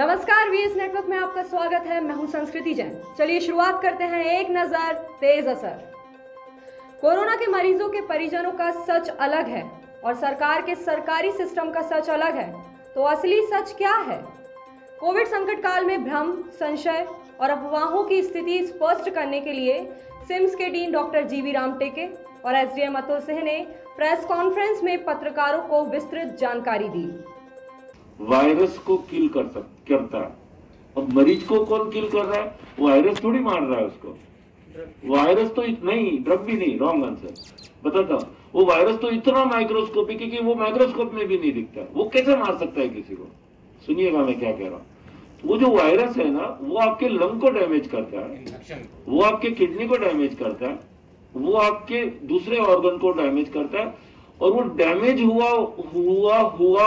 नमस्कार, VS network में आपका स्वागत है। मैं हूं संस्कृति जैन। चलिए शुरुआत करते हैं। एक नजर तेज असर। कोरोना के मरीजों के परिजनों का सच अलग है और सरकार के सरकारी सिस्टम का सच अलग है। तो असली सच क्या है? कोविड संकट काल में भ्रम, संशय और अफवाहों की स्थिति स्पष्ट करने के लिए सिम्स के डीन डॉक्टर जीवी रामटेके और एसडीएम अतुल सिंह ने प्रेस कॉन्फ्रेंस में पत्रकारों को विस्तृत जानकारी दी। वायरस को किल करता है। अब मरीज को कौन किल कर रहा है? वायरस थोड़ी मार रहा है उसको। वायरस तो नहीं, ड्रग भी नहीं, रॉन्ग आंसर बताता हूं। वो वायरस तो इतना माइक्रोस्कोपिक है कि वो माइक्रोस्कोप में भी नहीं दिखता। वो कैसे मार सकता है किसी को? सुनिएगा मैं क्या कह रहा हूं। वो जो वायरस है ना, वो आपके लंग को डैमेज करता है, वो आपके किडनी को डैमेज करता है, वो आपके दूसरे ऑर्गन को डैमेज करता है, और वो डैमेज हुआ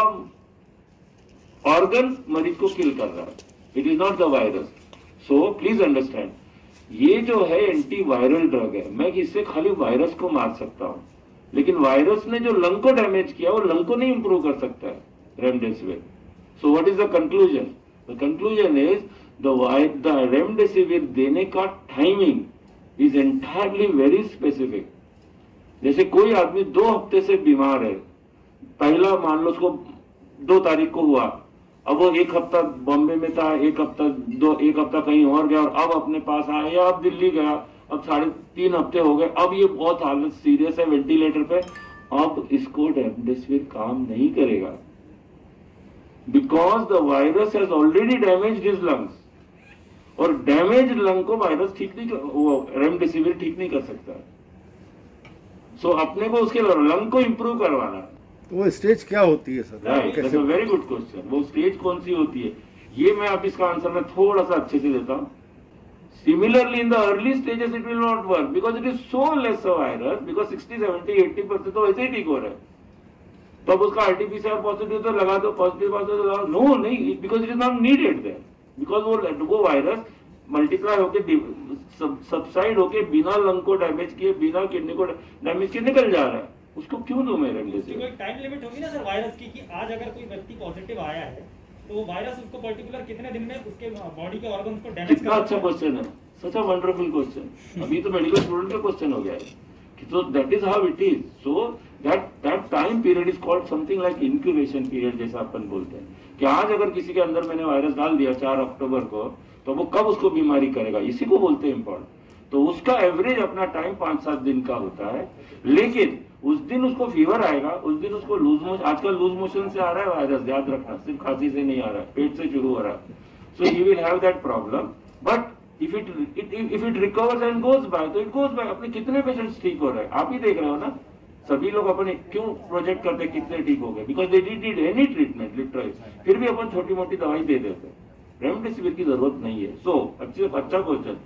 ऑर्गन मरीज को किल कर रहा है। It is not the virus. So please understand, ये जो है एंटीवायरल ड्रग है। मैं इससे खाली वायरस को मार सकता हूं, लेकिन वायरस ने जो लंग को डैमेज किया वो लंग को नहीं इंप्रूव कर सकता है। Remdesivir. So what is the conclusion? The conclusion is the remdesivir देने का timing is entirely very specific. जैसे कोई आदमी 2 हफ्ते से बीमार है, पहला मान लो उसको 2 तारीख को हुआ, अब वो 1 हफ्ता बॉम्बे में था, 1 हफ्ता कहीं और गया, और अब अपने पास आया, या अब दिल्ली गया, अब 3.5 हफ्ते हो गए, अब ये बहुत हालत सीरियस है, वेंटिलेटर पे, अब इसको रेमडेसिविर काम नहीं करेगा, because the virus has already damaged his lungs, और डैमेज लंग को वायरस रेमडेसिविर ठीक नहीं कर सकता। सो अपने को उसके लंग को इंप्रूव करवाना है। वो स्टेज क्या होती है सर? Very good question. वो स्टेज कौन सी होती है, ये मैं आप इसका आंसर मैं थोड़ा सा अच्छे से देता हूं। Similarly in the early stages it will not work because it is so less a virus, because 60, 70, 80% तो वैसे ही ठीक हो रहा है। तो अब उसका आरटीपीसीआर पॉजिटिव तो लगा दो, पॉजिटिव तो लगा दो, नो नहीं, because it is not needed there, because वो वायरस मल्टीप्लाई होके सबसाइड होके बिना लंग को डैमेज किए, बिना किडनी को डैमेज किए निकल जा रहा है। उसको क्यों दो मैं रेमडेसिविर? एक टाइम लिमिट होगी ना सर वायरस की, कि आज अगर कोई व्यक्ति पॉजिटिव आया है तो वो वायरस उसको पर्टिकुलर कितने दिन में उसके बॉडी के ऑर्गन्स को डैमेज कितना अच्छा क्वेश्चन है, सच अ वंडरफुल क्वेश्चन। अभी तो मेडिकल स्टूडेंट का क्वेश्चन हो गया है कि तो that is how it is. So that time period is called something like incubation period, जैसा अपन बोलते हैं कि आज अगर किसी के अंदर मैंने वायरस डाल दिया 4 अक्टूबर को, तो वो कब उसको बीमारी करेगा, इसी को बोलते हैं इम्पोर्ट। तो उसका एवरेज अपना टाइम 5-7 दिन का होता है, लेकिन उस दिन उसको फीवर आएगा, उस दिन उसको लूज मोशन, आजकल लूज मोशन से आ रहा है वायरस, याद रखना, सिर्फ खांसी से नहीं आ रहा है, पेट से शुरू हो रहा है। So he will have that problem, but if it recovers and goes by, तो इट गोज बाय। अपने कितने पेशेंट्स ठीक हो रहे हैं आप ही देख रहे हो ना। सभी लोग अपने क्यों प्रोजेक्ट करते कितने ठीक हो गए, because they did any treatment literally, फिर भी अपन छोटी मोटी दवाई दे देते हैं। रेमडेसिविर की जरूरत नहीं है। सो अच्छा क्वेश्चन।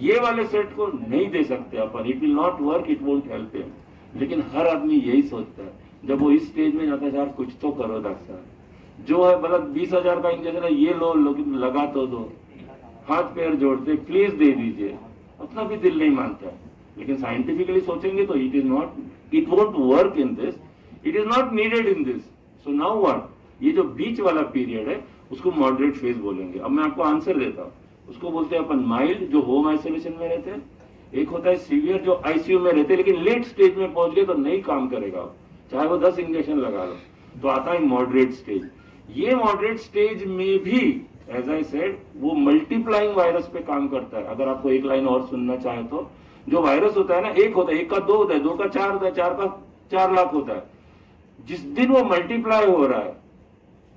ये वाले सेट को नहीं दे सकते अपन, it will not work, it won't help him. लेकिन हर आदमी यही सोचता है जब वो इस स्टेज में जाता है, यार कुछ तो करो डॉक्टर साहब, जो है मतलब 20,000 का इंजेक्शन है, ये लो लगा तो दो, हाथ पैर जोड़ते प्लीज दे दीजिए, अपना भी दिल नहीं मानता है। लेकिन साइंटिफिकली सोचेंगे तो it won't work in this, it is not needed in this. So now what, ये जो बीच वाला पीरियड है उसको मॉडरेट फेज बोलेंगे। अब मैं आपको आंसर देता हूं, उसको बोलते हैं अपन माइल्ड, जो होम आइसोलेशन में रहते हैं, एक होता है सीवियर जो आईसीयू में रहते हैं, लेकिन लेट स्टेज में पहुंच गए तो नहीं काम करेगा, चाहे वो 10 इंजेक्शन लगा लो, तो आता है मॉडरेट स्टेज। ये मॉडरेट स्टेज में भी एज आई सेड वो मल्टीप्लाइंग वायरस पे काम करता है। अगर आपको एक लाइन और सुनना चाहे तो, जो वायरस होता है ना, एक होता है, 1 का 2 होता है, 2 का 4 होता है, 4 का 4 लाख होता है। जिस दिन वो मल्टीप्लाई हो रहा है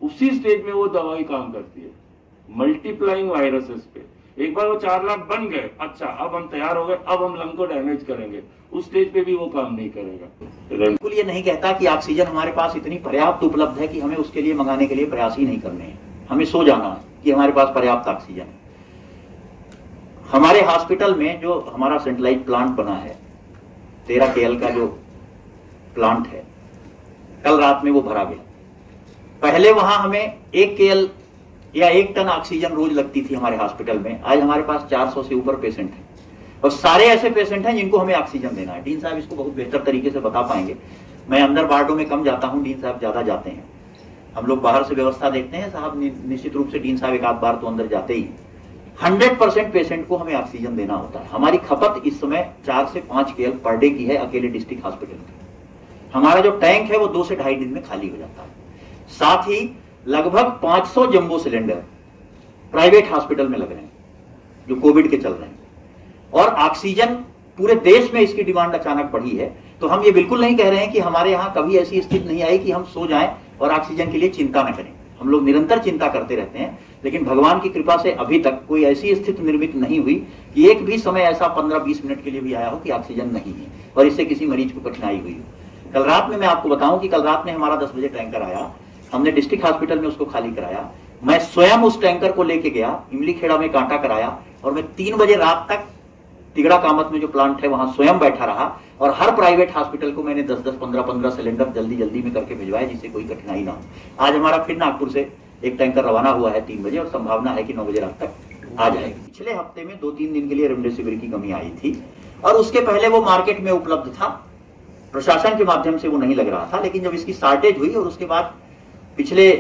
उसी स्टेज में वो दवाई काम करती है, मल्टीप्लाइंग वायरसेस पे। एक बार वो 4 लाख बन गए, अच्छा अब हम तैयार हो गए, अब हम लंग को डैमेज करेंगे, उस स्टेज पे भी वो काम नहीं करेगा। बिल्कुल ये नहीं कहता कि ऑक्सीजन हमारे पास इतनी पर्याप्त उपलब्ध है कि हमें उसके लिए मंगाने के लिए प्रयास ही नहीं करने हैं। हमें सो जाना है कि हमारे पास पर्याप्त ऑक्सीजन है। हमारे हॉस्पिटल में जो हमारा सेंट्रलाइज प्लांट बना है, 13 KL का जो प्लांट है, कल रात में वो भरा गया। पहले वहां हमें 1 KL या 1 टन ऑक्सीजन रोज लगती थी हमारे हॉस्पिटल में। आज हमारे पास 400 से ऊपर पेशेंट हैं, और सारे ऐसे पेशेंट हैं जिनको हमें ऑक्सीजन देना है। डीन साहब इसको बहुत बेहतर तरीके से बता पाएंगे। मैं अंदर वार्डों में कम जाता हूं, डीन साहब ज्यादा जाते हैं। हम लोग बाहर से व्यवस्था देखते हैं साहब, निश्चित रूप से डीन साहब एक आध बार तो अंदर जाते ही 100% पेशेंट को हमें ऑक्सीजन देना होता है। हमारी खपत इस समय 4 से 5 KL पर डे की है अकेले डिस्ट्रिक्ट हॉस्पिटल की। हमारा जो टैंक है वो 2 से ढाई दिन में खाली हो जाता है। साथ ही लगभग 500 जंबो सिलेंडर प्राइवेट हॉस्पिटल में लग रहे हैं जो कोविड के चल रहे हैं, और ऑक्सीजन पूरे देश में इसकी डिमांड अचानक बढ़ी है। तो हम ये बिल्कुल नहीं कह रहे हैं कि हमारे यहाँ कभी ऐसी स्थिति नहीं आई कि हम सो जाएं और ऑक्सीजन के लिए चिंता न करें। हम लोग निरंतर चिंता करते रहते हैं, लेकिन भगवान की कृपा से अभी तक कोई ऐसी स्थिति निर्मित नहीं हुई कि एक भी समय ऐसा 15-20 मिनट के लिए भी आया हो कि ऑक्सीजन नहीं है और इससे किसी मरीज को कठिनाई हुई हो। कल रात में मैं आपको बताऊं कि कल रात में हमारा 10 बजे टैंकर आया, हमने डिस्ट्रिक्ट हॉस्पिटल में उसको खाली कराया। मैं स्वयं उस टैंकर को लेके गया, इमली खेड़ा में कांटा कराया, और मैं 3 बजे रात तक तिगड़ा कामत में जो प्लांट है वहां स्वयं बैठा रहा, और हर प्राइवेट हॉस्पिटल को मैंने 10-10, 15-15 सिलेंडर जल्दी में करके भिजवाए जिससे कोई कठिनाई ना हो। आज हमारा फिर नागपुर से एक टैंकर रवाना हुआ है 3 बजे, और संभावना है कि 9 बजे रात तक आ जाएगी। पिछले हफ्ते में 2-3 दिन के लिए रेमडेसिविर की कमी आई थी, और उसके पहले वो मार्केट में उपलब्ध था, प्रशासन के माध्यम से वो नहीं लग रहा था। लेकिन जब इसकी शॉर्टेज हुई और उसके बाद पिछले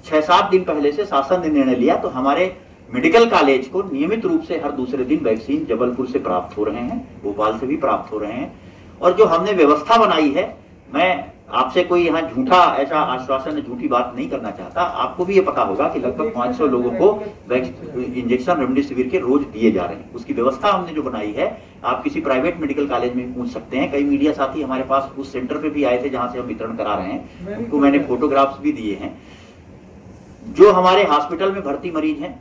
6-7 दिन पहले से शासन ने निर्णय लिया, तो हमारे मेडिकल कॉलेज को नियमित रूप से हर दूसरे दिन वैक्सीन जबलपुर से प्राप्त हो रहे हैं, भोपाल से भी प्राप्त हो रहे हैं। और जो हमने व्यवस्था बनाई है, मैं आपसे कोई यहाँ झूठा ऐसा आश्वासन, झूठी बात नहीं करना चाहता। आपको भी ये पता होगा कि लगभग 500 लोगों को इंजेक्शन रेमडेसिविर के रोज दिए जा रहे हैं। उसकी व्यवस्था हमने जो बनाई है, आप किसी प्राइवेट मेडिकल कॉलेज में पूछ सकते हैं। कई मीडिया साथी हमारे पास उस सेंटर पे भी आए थे जहां से हम वितरण करा रहे हैं, उनको मैंने फोटोग्राफ्स भी दिए हैं। जो हमारे हॉस्पिटल में भर्ती मरीज हैं,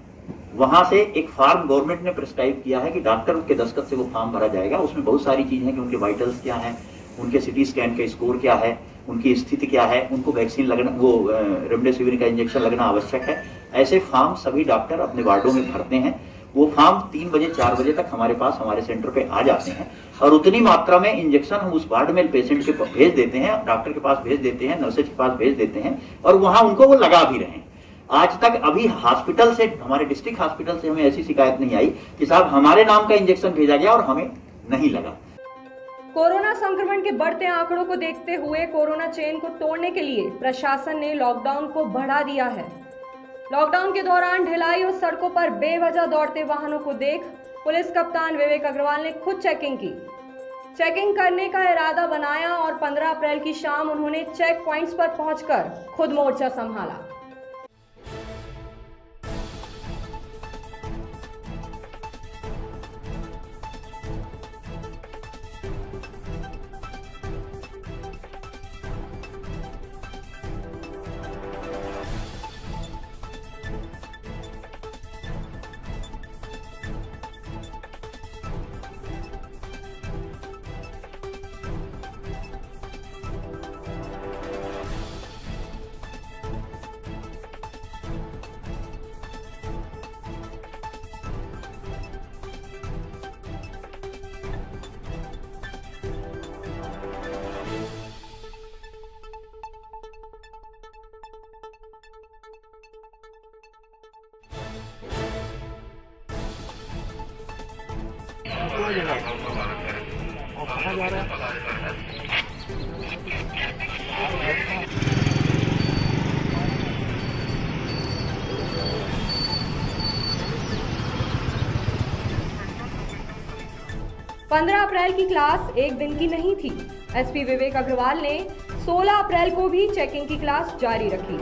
वहां से एक फॉर्म गवर्नमेंट ने प्रिस्क्राइब किया है कि डॉक्टर के दस्तखत से वो फॉर्म भरा जाएगा। उसमें बहुत सारी चीजें हैं कि उनके वाइटल्स क्या है, उनके सिटी स्कैन का स्कोर क्या है, उनकी स्थिति क्या है, उनको वैक्सीन लगना, वो रेमडेसिविर का इंजेक्शन लगना आवश्यक है। ऐसे फॉर्म सभी डॉक्टर अपने वार्डों में भरते हैं। वो फॉर्म 3 बजे 4 बजे तक हमारे पास हमारे सेंटर पे आ जाते हैं, और उतनी मात्रा में इंजेक्शन हम उस वार्ड में पेशेंट के भेज देते हैं, डॉक्टर के पास भेज देते हैं, नर्सेज के पास भेज देते हैं, और वहां उनको वो लगा भी रहे हैं। आज तक अभी हॉस्पिटल से, हमारे डिस्ट्रिक्ट हॉस्पिटल से हमें ऐसी शिकायत नहीं आई कि साहब हमारे नाम का इंजेक्शन भेजा गया और हमें नहीं लगा। कोरोना संक्रमण के बढ़ते आंकड़ों को देखते हुए कोरोना चेन को तोड़ने के लिए प्रशासन ने लॉकडाउन को बढ़ा दिया है। लॉकडाउन के दौरान ढिलाई और सड़कों पर बेवजह दौड़ते वाहनों को देख पुलिस कप्तान विवेक अग्रवाल ने खुद चेकिंग की। चेकिंग करने का इरादा बनाया और 15 अप्रैल की शाम उन्होंने चेक पॉइंट्स पर पहुंचकर खुद मोर्चा संभाला। कहाँ जा रहा है? 15 अप्रैल की क्लास एक दिन की नहीं थी। एसपी विवेक अग्रवाल ने 16 अप्रैल को भी चेकिंग की क्लास जारी रखी।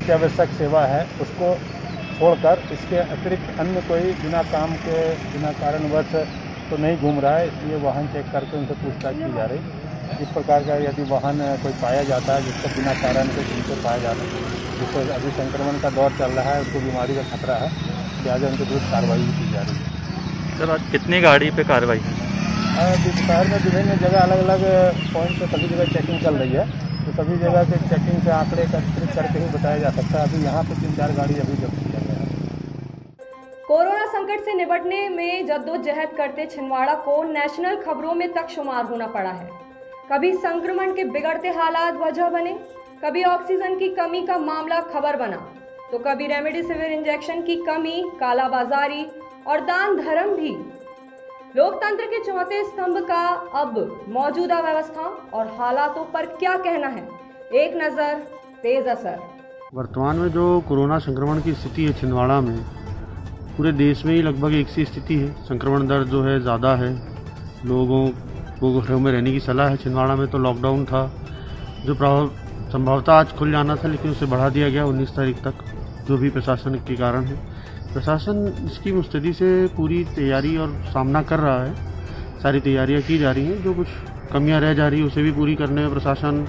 आवश्यक सेवा है उसको छोड़कर इसके अतिरिक्त अन्य कोई बिना काम के, बिना कारणवश तो नहीं घूम रहा है, इसलिए वाहन चेक करके उनसे पूछताछ की जा रही। इस प्रकार का यदि वाहन कोई पाया जाता है जिसको बिना कारण के जिनसे पाया जा रहा है, जिसको अभी संक्रमण का दौर चल रहा है, उसको बीमारी का खतरा है, लिहाजा उनके विरुद्ध कार्रवाई की जा रही है। सर आज कितनी गाड़ी पे कार्रवाई? शहर में विभिन्न जगह अलग अलग पॉइंट पर सभी जगह चेकिंग चल रही है। सभी जगह के चेकिंग से आंकड़े एकत्रित करके ही बताया जा सकता है। अभी यहाँ पे 3-4 गाड़ी अभी जब्त किया गया है। कोरोना संकट से निपटने में जद्दोजहद करते छिंदवाड़ा को नेशनल खबरों में तक शुमार होना पड़ा है। कभी संक्रमण के बिगड़ते हालात वजह बने, कभी ऑक्सीजन की कमी का मामला खबर बना, तो कभी रेमडेसिविर इंजेक्शन की कमी, कालाबाजारी और दान धर्म भी। लोकतंत्र के चौथे स्तंभ का अब मौजूदा व्यवस्था और हालातों पर क्या कहना है, एक नजर तेज असर। वर्तमान में जो कोरोना संक्रमण की स्थिति है छिंदवाड़ा में, पूरे देश में ही लगभग एक सी स्थिति है। संक्रमण दर जो है ज़्यादा है, लोगों को घरों में रहने की सलाह है। छिंदवाड़ा में तो लॉकडाउन था जो संभवतः आज खुल जाना था, लेकिन उसे बढ़ा दिया गया 19 तारीख तक, जो भी प्रशासन के कारण है। प्रशासन इसकी मुस्तैदी से पूरी तैयारी और सामना कर रहा है। सारी तैयारियां की जा रही हैं, जो कुछ कमियां रह जा रही है उसे भी पूरी करने में प्रशासन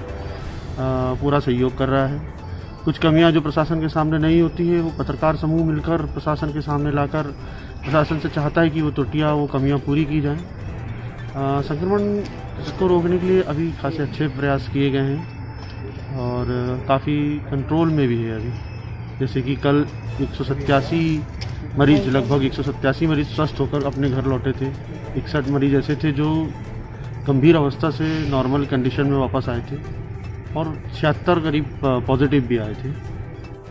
पूरा सहयोग कर रहा है। कुछ कमियां जो प्रशासन के सामने नहीं होती है, वो पत्रकार समूह मिलकर प्रशासन के सामने लाकर प्रशासन से चाहता है कि वो त्रुटियाँ, वो कमियां पूरी की जाएँ। संक्रमण को रोकने के लिए अभी खासे अच्छे प्रयास किए गए हैं और काफ़ी कंट्रोल में भी है अभी। जैसे कि कल 187 मरीज, लगभग 187 मरीज स्वस्थ होकर अपने घर लौटे थे। 61 मरीज ऐसे थे जो गंभीर अवस्था से नॉर्मल कंडीशन में वापस आए थे और 76 करीब पॉजिटिव भी आए थे।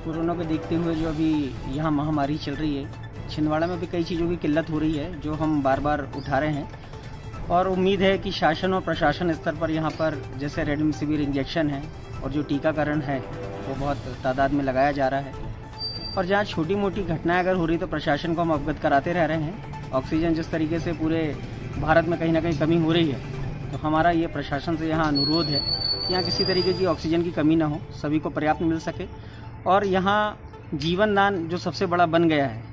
कोरोना को देखते हुए जो अभी यहाँ महामारी चल रही है, छिंदवाड़ा में भी कई चीज़ों की किल्लत हो रही है जो हम बार बार उठा रहे हैं और उम्मीद है कि शासन और प्रशासन स्तर पर यहाँ पर जैसे रेमडेसिविर इंजेक्शन है और जो टीकाकरण है वो बहुत तादाद में लगाया जा रहा है और जहाँ छोटी मोटी घटनाएं अगर हो रही तो प्रशासन को हम अवगत कराते रह रहे हैं। ऑक्सीजन जिस तरीके से पूरे भारत में कहीं ना कहीं कमी हो रही है, तो हमारा ये प्रशासन से यहाँ अनुरोध है कि यहाँ किसी तरीके की ऑक्सीजन की कमी ना हो, सभी को पर्याप्त मिल सके और यहाँ जीवन दान जो सबसे बड़ा बन गया है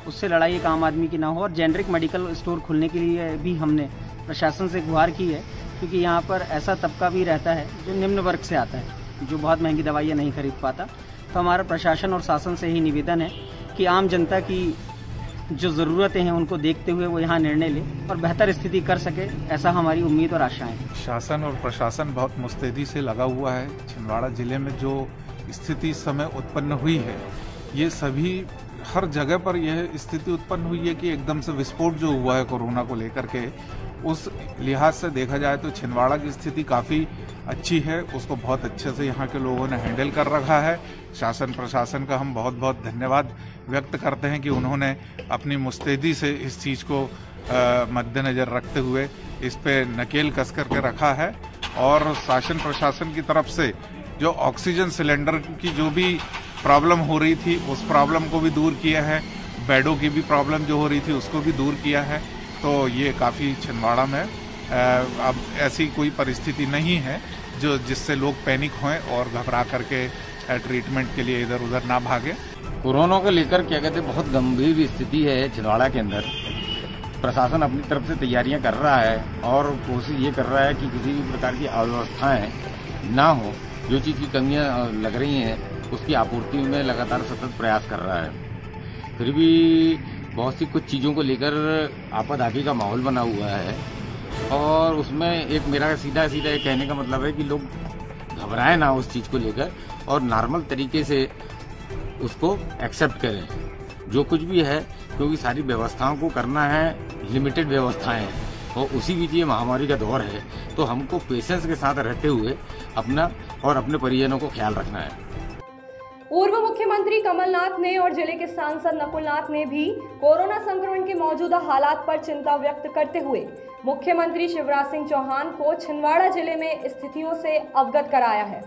उससे लड़ाई एक आम आदमी की ना हो। और जेनरिक मेडिकल स्टोर खुलने के लिए भी हमने प्रशासन से गुहार की है, क्योंकि यहाँ पर ऐसा तबका भी रहता है जो निम्न वर्ग से आता है, जो बहुत महंगी दवाइयाँ नहीं खरीद पाता। तो हमारा प्रशासन और शासन से ही निवेदन है कि आम जनता की जो ज़रूरतें हैं उनको देखते हुए वो यहाँ निर्णय ले और बेहतर स्थिति कर सके, ऐसा हमारी उम्मीद और आशा है। शासन और प्रशासन बहुत मुस्तैदी से लगा हुआ है। छिंदवाड़ा जिले में जो स्थिति इस समय उत्पन्न हुई है, ये सभी हर जगह पर यह स्थिति उत्पन्न हुई है कि एकदम से विस्फोट जो हुआ है कोरोना को लेकर के, उस लिहाज से देखा जाए तो छिंदवाड़ा की स्थिति काफ़ी अच्छी है। उसको बहुत अच्छे से यहाँ के लोगों ने हैंडल कर रखा है। शासन प्रशासन का हम बहुत बहुत धन्यवाद व्यक्त करते हैं कि उन्होंने अपनी मुस्तैदी से इस चीज़ को मद्देनज़र रखते हुए इस पे नकेल कस करके रखा है। और शासन प्रशासन की तरफ से जो ऑक्सीजन सिलेंडर की जो भी प्रॉब्लम हो रही थी, उस प्रॉब्लम को भी दूर किया है। बेडों की भी प्रॉब्लम जो हो रही थी उसको भी दूर किया है। तो ये काफ़ी छिंदवाड़ा में अब ऐसी कोई परिस्थिति नहीं है जो जिससे लोग पैनिक हों और घबरा करके ट्रीटमेंट के लिए इधर उधर ना भागे। कोरोना को लेकर क्या कहते हैं, बहुत गंभीर स्थिति है छिंदवाड़ा के अंदर। प्रशासन अपनी तरफ से तैयारियां कर रहा है और कोशिश ये कर रहा है कि किसी भी प्रकार की अव्यवस्थाएं ना हो। जो चीज़ की कमियां लग रही हैं उसकी आपूर्ति में लगातार सतत प्रयास कर रहा है। फिर भी बहुत सी कुछ चीज़ों को लेकर आपाधापी का माहौल बना हुआ है और उसमें एक मेरा सीधा ये कहने का मतलब है कि लोग घबराएं ना उस चीज़ को लेकर और नॉर्मल तरीके से उसको एक्सेप्ट करें जो कुछ भी है, क्योंकि सारी व्यवस्थाओं को करना है, लिमिटेड व्यवस्थाएं हैं और उसी बीच ये महामारी का दौर है, तो हमको पेशेंस के साथ रहते हुए अपना और अपने परिजनों को ख्याल रखना है। पूर्व मुख्यमंत्री कमलनाथ ने और जिले के सांसद नकुलनाथ ने भी कोरोना संक्रमण के मौजूदा हालात पर चिंता व्यक्त करते हुए मुख्यमंत्री शिवराज सिंह चौहान को छिंदवाड़ा जिले में स्थितियों से अवगत कराया है।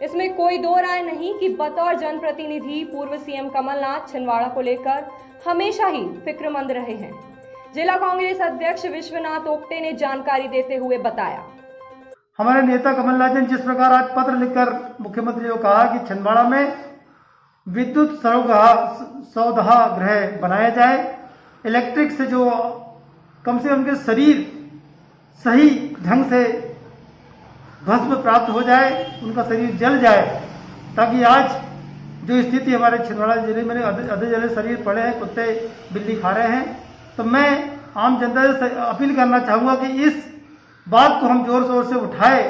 इसमें कोई दो राय नहीं कि बतौर जनप्रतिनिधि पूर्व सीएम कमलनाथ छिंदवाड़ा को लेकर हमेशा ही फिक्रमंद रहे हैं। जिला कांग्रेस अध्यक्ष विश्वनाथ ओक्टे ने जानकारी देते हुए बताया, हमारे नेता कमलनाथ ने जिस प्रकार आज पत्र लिखकर मुख्यमंत्री को कहा कि छिंदवाड़ा में विद्युत सौदाह गृह बनाया जाए, इलेक्ट्रिक से जो कम से कम के शरीर सही ढंग से भस्म प्राप्त हो जाए, उनका शरीर जल जाए, ताकि आज जो स्थिति हमारे छिंदवाड़ा जिले में अधे जले शरीर पड़े हैं, कुत्ते बिल्ली खा रहे हैं, तो मैं आम जनता से अपील करना चाहूँगा कि इस बात को हम जोर शोर से उठाए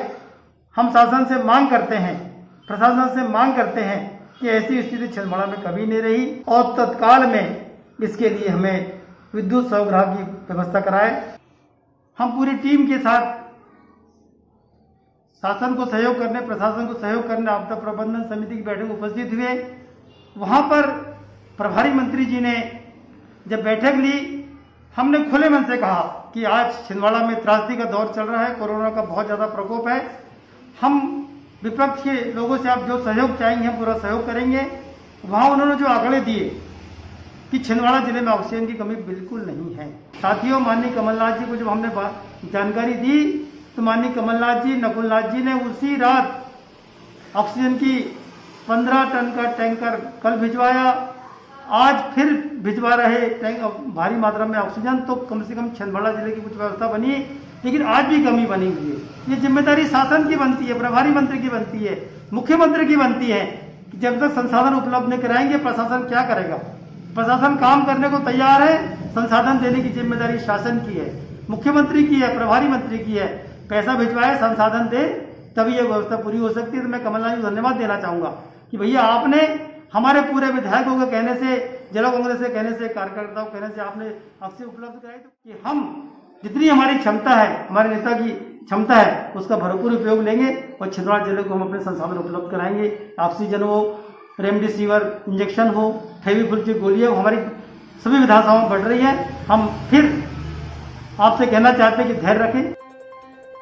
हम शासन से मांग करते हैं, प्रशासन से मांग करते हैं कि ऐसी स्थिति छिंदवाड़ा में कभी नहीं रही और तत्काल में इसके लिए हमें विद्युत सर्वग्राह की व्यवस्था कराए। हम पूरी टीम के साथ शासन को सहयोग करने, प्रशासन को सहयोग करने आपदा प्रबंधन समिति की बैठक में उपस्थित हुए। वहां पर प्रभारी मंत्री जी ने जब बैठक ली, हमने खुले मन से कहा कि आज छिंदवाड़ा में त्रासदी का दौर चल रहा है, कोरोना का बहुत ज्यादा प्रकोप है। हम विपक्ष के लोगों से आप जो सहयोग चाहेंगे हम पूरा सहयोग करेंगे। वहां उन्होंने जो आंकड़े दिए कि छिंदवाड़ा जिले में ऑक्सीजन की कमी बिल्कुल नहीं है। साथियों, माननीय कमलनाथ जी को जब हमने जानकारी दी तो माननीय कमलनाथ जी, नकुलनाथ जी ने उसी रात ऑक्सीजन की 15 टन का टैंकर कल भिजवाया। आज फिर भिजवा रहे भारी मात्रा में ऑक्सीजन। तो कम से कम छिंदवाड़ा जिले की कुछ व्यवस्था बनी, लेकिन आज भी कमी बनी हुई है। ये जिम्मेदारी शासन की बनती है, प्रभारी मंत्री की बनती है, मुख्यमंत्री की बनती है कि जब तक संसाधन उपलब्ध नहीं कराएंगे प्रशासन क्या करेगा। प्रशासन काम करने को तैयार है, संसाधन देने की जिम्मेदारी शासन की है, मुख्यमंत्री की है, प्रभारी मंत्री की है। पैसा भिजवाए, संसाधन दे, तभी यह व्यवस्था पूरी हो सकती है। तो मैं कमलनाथ जी को धन्यवाद देना चाहूंगा कि भैया आपने हमारे पूरे विधायकों के कहने से, जिला कांग्रेस के कहने से, कार्यकर्ताओं के कहने से आपने ऑक्सीजन उपलब्ध कराई कि हम जितनी हमारी क्षमता है, हमारे नेता की क्षमता है, उसका भरपूर उपयोग लेंगे और छिंदवाड़ा जिले को हम अपने संसाधन उपलब्ध कराएंगे। ऑक्सीजन हो, रेमडेसिविर इंजेक्शन हो, फेविकुल की गोलियां हमारी सभी विधानसभाओं में बढ़ रही है। हम फिर आपसे कहना चाहते हैं कि धैर्य रखें।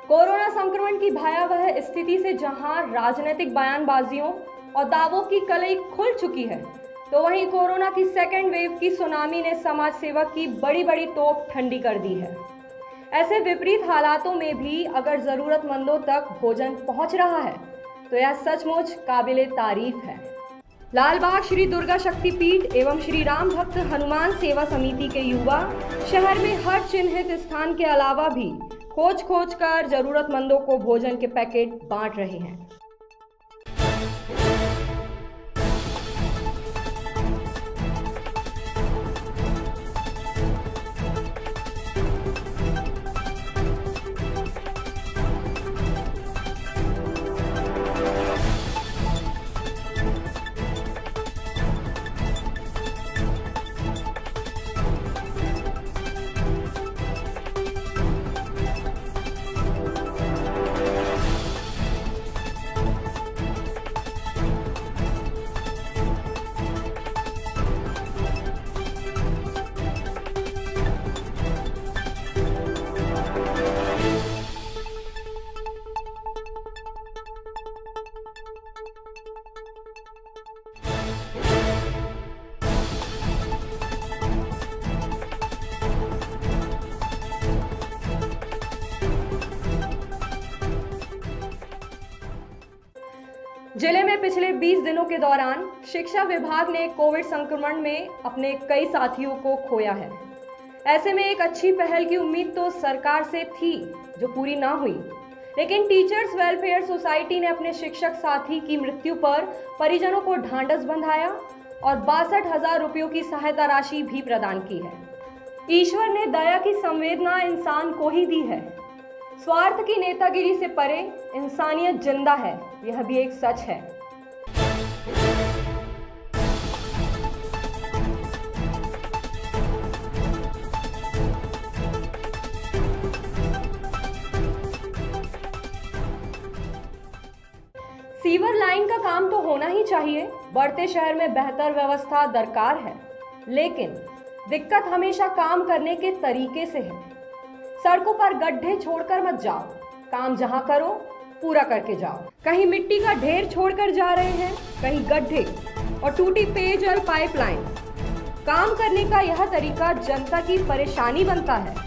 कोरोना संक्रमण की भयावह स्थिति से जहां राजनीतिक बयानबाजियों और दावों की कलई खुल चुकी है, तो वहीं कोरोना की सेकेंड वेव की सुनामी ने समाज सेवा की बड़ी बड़ी तोप ठंडी कर दी है। ऐसे विपरीत हालातों में भी अगर जरूरतमंदों तक भोजन पहुंच रहा है तो यह सचमुच काबिले तारीफ है। लालबाग श्री दुर्गा शक्तिपीठ एवं श्री राम भक्त हनुमान सेवा समिति के युवा शहर में हर चिन्हित स्थान के अलावा भी खोज कर जरूरतमंदों को भोजन के पैकेट बांट रहे हैं। जिले में पिछले 20 दिनों के दौरान शिक्षा विभाग ने कोविड संक्रमण में अपने कई साथियों को खोया है। ऐसे में एक अच्छी पहल की उम्मीद तो सरकार से थी जो पूरी ना हुई, लेकिन टीचर्स वेलफेयर सोसाइटी ने अपने शिक्षक साथी की मृत्यु पर परिजनों को ढांढस बंधाया और 62,000 रुपयों की सहायता राशि भी प्रदान की है। ईश्वर ने दया की संवेदना इंसान को ही दी है। स्वार्थ की नेतागिरी से परे इंसानियत जिंदा है, यह भी एक सच है। सीवर लाइन का काम तो होना ही चाहिए, बढ़ते शहर में बेहतर व्यवस्था दरकार है, लेकिन दिक्कत हमेशा काम करने के तरीके से है। सड़कों पर गड्ढे छोड़कर मत जाओ, काम जहां करो पूरा करके जाओ। कहीं मिट्टी का ढेर छोड़कर जा रहे हैं, कहीं गड्ढे और टूटी पेयजल पाइपलाइन। काम करने का यह तरीका जनता की परेशानी बनता है।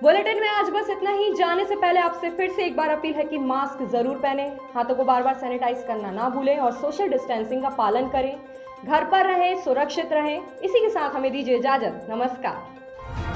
बुलेटिन में आज बस इतना ही। जाने से पहले आपसे फिर से एक बार अपील है कि मास्क जरूर पहने, हाथों को बार बार सैनिटाइज करना ना भूलें और सोशल डिस्टेंसिंग का पालन करें। घर पर रहें, सुरक्षित रहें। इसी के साथ हमें दीजिए इजाजत। नमस्कार।